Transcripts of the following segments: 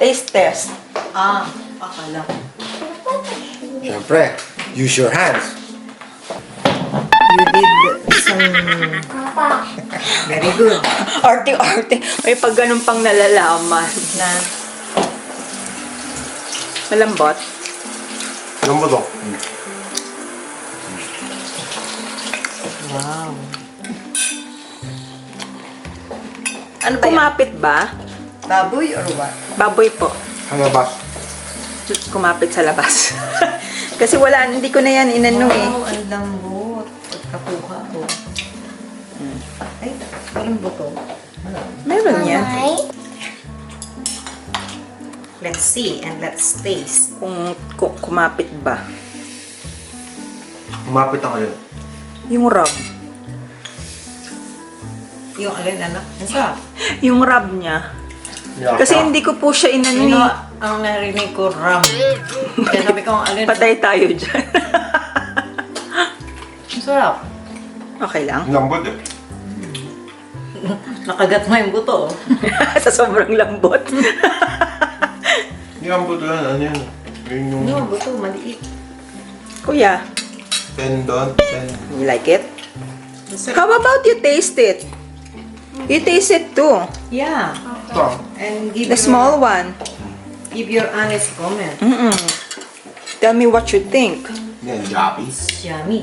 Taste test. Akala. Siyempre, use your hands. You did some... Very good. Arte-arte. May pag ganun pang nalalaman. Na, Malambot. Alam mo to? wow. Ano ba kumapit ba? Baboy or what? Baboy po. Halabas. Kumapit sa labas. Kasi wala, hindi ko na yan inano eh. Wow, ang lambot. Pagkakuha ko. Ay, walang buto. Meron yan. Let's see and let's taste. Kung kumapit ba. Umapit ako yun. Yung rub. Yung alin, anak? Ang sarap. Yung rub niya. Kasi hindi ko po siya inano You know, eh. ang narinig ko, ram. Kaya sabi ko, ang alin. Patay tayo dyan. Ang sarap. Okay lang. Lambot eh. Nakagat mo yung buto. Sa sobrang lambot. Hindi lambot yan. Ano yan? Yun yung No, buto, maliit. Kuya, tendon. you like it? How about you taste it? You taste it too. Yeah. Ito. And give The small one. Give your honest comment. Tell me what you think. Yan, Jappies. Yummy.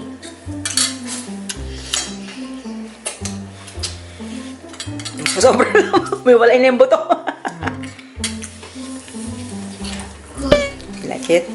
Sobrang lambot. May walay na yung buto. You like it?